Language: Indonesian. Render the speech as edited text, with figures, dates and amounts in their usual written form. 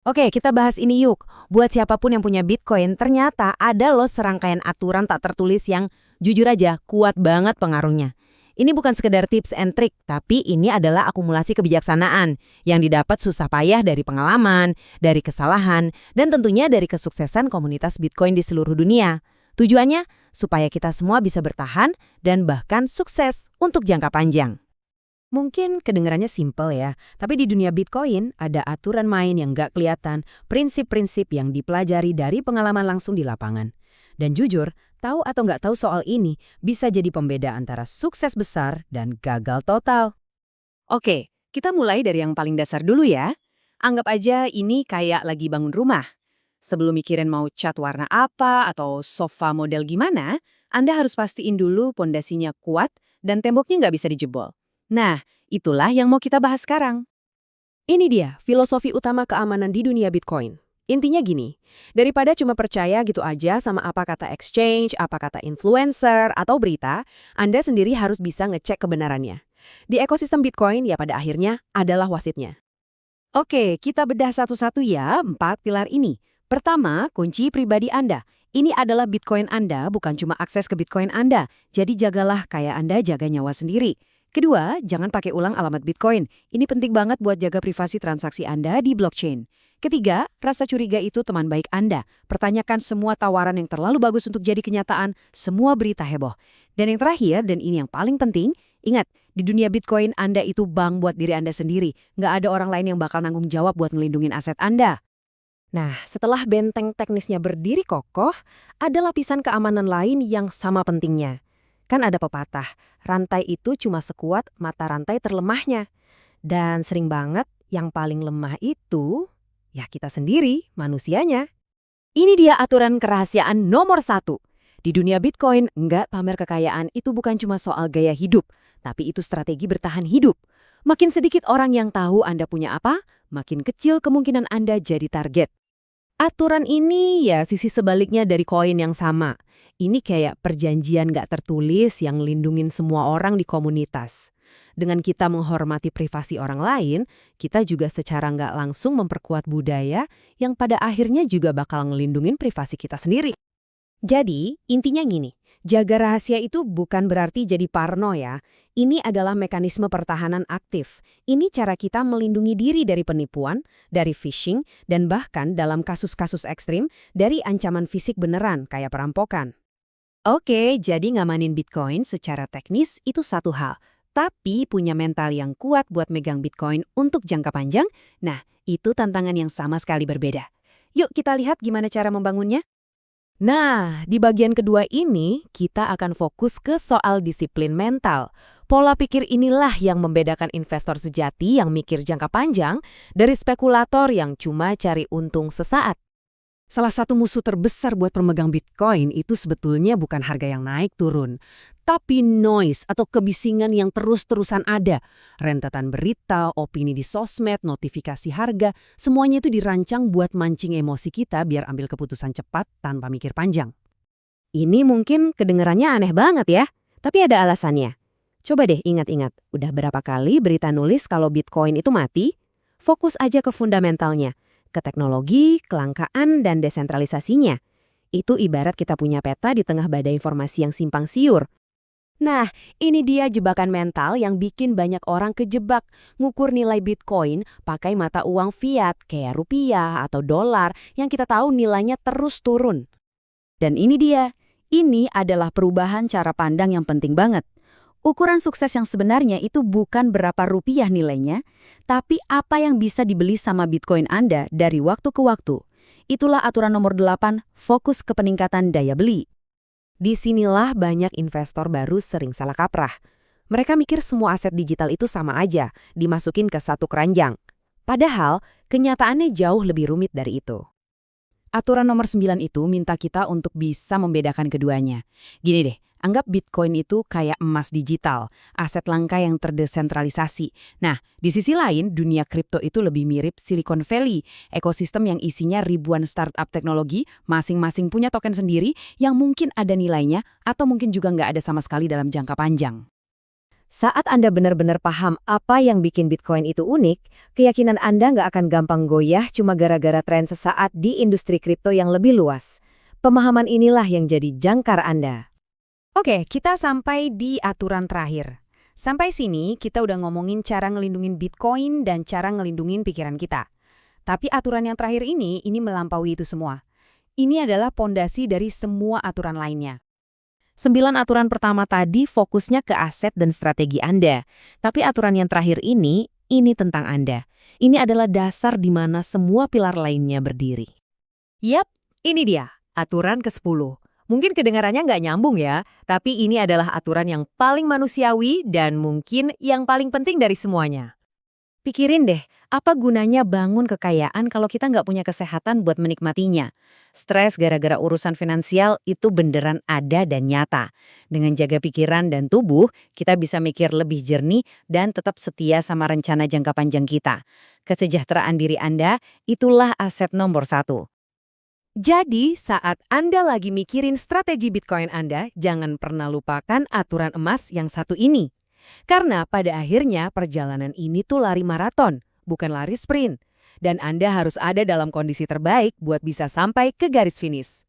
Oke, kita bahas ini yuk. Buat siapapun yang punya Bitcoin, ternyata ada loh serangkaian aturan tak tertulis yang jujur aja kuat banget pengaruhnya. Ini bukan sekedar tips and trick, tapi ini adalah akumulasi kebijaksanaan yang didapat susah payah dari pengalaman, dari kesalahan, dan tentunya dari kesuksesan komunitas Bitcoin di seluruh dunia. Tujuannya supaya kita semua bisa bertahan dan bahkan sukses untuk jangka panjang. Mungkin kedengarannya simpel ya, tapi di dunia Bitcoin ada aturan main yang nggak kelihatan, prinsip-prinsip yang dipelajari dari pengalaman langsung di lapangan. Dan jujur, tahu atau nggak tahu soal ini bisa jadi pembeda antara sukses besar dan gagal total. Oke, kita mulai dari yang paling dasar dulu ya. Anggap aja ini kayak lagi bangun rumah. Sebelum mikirin mau cat warna apa atau sofa model gimana, Anda harus pastiin dulu pondasinya kuat dan temboknya nggak bisa dijebol. Nah, itulah yang mau kita bahas sekarang. Ini dia filosofi utama keamanan di dunia Bitcoin. Intinya gini, daripada cuma percaya gitu aja sama apa kata exchange, apa kata influencer, atau berita, Anda sendiri harus bisa ngecek kebenarannya. Di ekosistem Bitcoin ya pada akhirnya adalah wasitnya. Oke, kita bedah satu-satu ya 4 pilar ini. Pertama, kunci pribadi Anda. Ini adalah Bitcoin Anda, bukan cuma akses ke Bitcoin Anda. Jadi jagalah kayak Anda jaga nyawa sendiri. Kedua, jangan pakai ulang alamat Bitcoin. Ini penting banget buat jaga privasi transaksi Anda di blockchain. Ketiga, rasa curiga itu teman baik Anda. Pertanyakan semua tawaran yang terlalu bagus untuk jadi kenyataan, semua berita heboh. Dan yang terakhir, dan ini yang paling penting, ingat, di dunia Bitcoin Anda itu bank buat diri Anda sendiri. Nggak ada orang lain yang bakal nanggung jawab buat ngelindungin aset Anda. Nah, setelah benteng teknisnya berdiri kokoh, ada lapisan keamanan lain yang sama pentingnya. Kan ada pepatah, rantai itu cuma sekuat mata rantai terlemahnya. Dan sering banget yang paling lemah itu, ya kita sendiri, manusianya. Ini dia aturan kerahasiaan nomor 1. Di dunia Bitcoin, nggak pamer kekayaan itu bukan cuma soal gaya hidup, tapi itu strategi bertahan hidup. Makin sedikit orang yang tahu Anda punya apa, makin kecil kemungkinan Anda jadi target. Aturan ini ya sisi sebaliknya dari koin yang sama. Ini kayak perjanjian nggak tertulis yang lindungin semua orang di komunitas. Dengan kita menghormati privasi orang lain, kita juga secara nggak langsung memperkuat budaya yang pada akhirnya juga bakal ngelindungin privasi kita sendiri. Jadi, intinya gini, jaga rahasia itu bukan berarti jadi parno ya. Ini adalah mekanisme pertahanan aktif. Ini cara kita melindungi diri dari penipuan, dari phishing, dan bahkan dalam kasus-kasus ekstrim, dari ancaman fisik beneran kayak perampokan. Oke, jadi ngamanin Bitcoin secara teknis itu satu hal. Tapi punya mental yang kuat buat megang Bitcoin untuk jangka panjang, nah itu tantangan yang sama sekali berbeda. Yuk kita lihat gimana cara membangunnya. Nah, di bagian kedua ini, kita akan fokus ke soal disiplin mental. Pola pikir inilah yang membedakan investor sejati yang mikir jangka panjang dari spekulator yang cuma cari untung sesaat. Salah satu musuh terbesar buat pemegang Bitcoin itu sebetulnya bukan harga yang naik turun, tapi noise atau kebisingan yang terus-terusan ada. Rentetan berita, opini di sosmed, notifikasi harga, semuanya itu dirancang buat mancing emosi kita biar ambil keputusan cepat tanpa mikir panjang. Ini mungkin kedengarannya aneh banget ya, tapi ada alasannya. Coba deh ingat-ingat, udah berapa kali berita nulis kalau Bitcoin itu mati? Fokus aja ke fundamentalnya, ke teknologi, kelangkaan, dan desentralisasinya. Itu ibarat kita punya peta di tengah badai informasi yang simpang siur. Nah, ini dia jebakan mental yang bikin banyak orang kejebak ngukur nilai Bitcoin pakai mata uang fiat kayak rupiah atau dolar yang kita tahu nilainya terus turun. Dan ini adalah perubahan cara pandang yang penting banget. Ukuran sukses yang sebenarnya itu bukan berapa rupiah nilainya, tapi apa yang bisa dibeli sama Bitcoin Anda dari waktu ke waktu. Itulah aturan nomor 8, fokus ke peningkatan daya beli. Disinilah banyak investor baru sering salah kaprah. Mereka mikir semua aset digital itu sama aja, dimasukin ke satu keranjang. Padahal, kenyataannya jauh lebih rumit dari itu. Aturan nomor 9 itu minta kita untuk bisa membedakan keduanya. Gini deh, anggap Bitcoin itu kayak emas digital, aset langka yang terdesentralisasi. Nah, di sisi lain, dunia kripto itu lebih mirip Silicon Valley, ekosistem yang isinya ribuan startup teknologi, masing-masing punya token sendiri yang mungkin ada nilainya atau mungkin juga nggak ada sama sekali dalam jangka panjang. Saat Anda benar-benar paham apa yang bikin Bitcoin itu unik, keyakinan Anda nggak akan gampang goyah cuma gara-gara tren sesaat di industri kripto yang lebih luas. Pemahaman inilah yang jadi jangkar Anda. Oke, kita sampai di aturan terakhir. Sampai sini kita udah ngomongin cara ngelindungin Bitcoin dan cara ngelindungin pikiran kita. Tapi aturan yang terakhir ini melampaui itu semua. Ini adalah pondasi dari semua aturan lainnya. 9 aturan pertama tadi fokusnya ke aset dan strategi Anda. Tapi aturan yang terakhir ini tentang Anda. Ini adalah dasar di mana semua pilar lainnya berdiri. Yap, ini dia, aturan ke-10. Mungkin kedengarannya nggak nyambung ya, tapi ini adalah aturan yang paling manusiawi dan mungkin yang paling penting dari semuanya. Pikirin deh, apa gunanya bangun kekayaan kalau kita nggak punya kesehatan buat menikmatinya? Stres gara-gara urusan finansial itu beneran ada dan nyata. Dengan jaga pikiran dan tubuh, kita bisa mikir lebih jernih dan tetap setia sama rencana jangka panjang kita. Kesejahteraan diri Anda, itulah aset nomor 1. Jadi, saat Anda lagi mikirin strategi Bitcoin Anda, jangan pernah lupakan aturan emas yang satu ini. Karena pada akhirnya perjalanan ini tuh lari maraton, bukan lari sprint. Dan Anda harus ada dalam kondisi terbaik buat bisa sampai ke garis finish.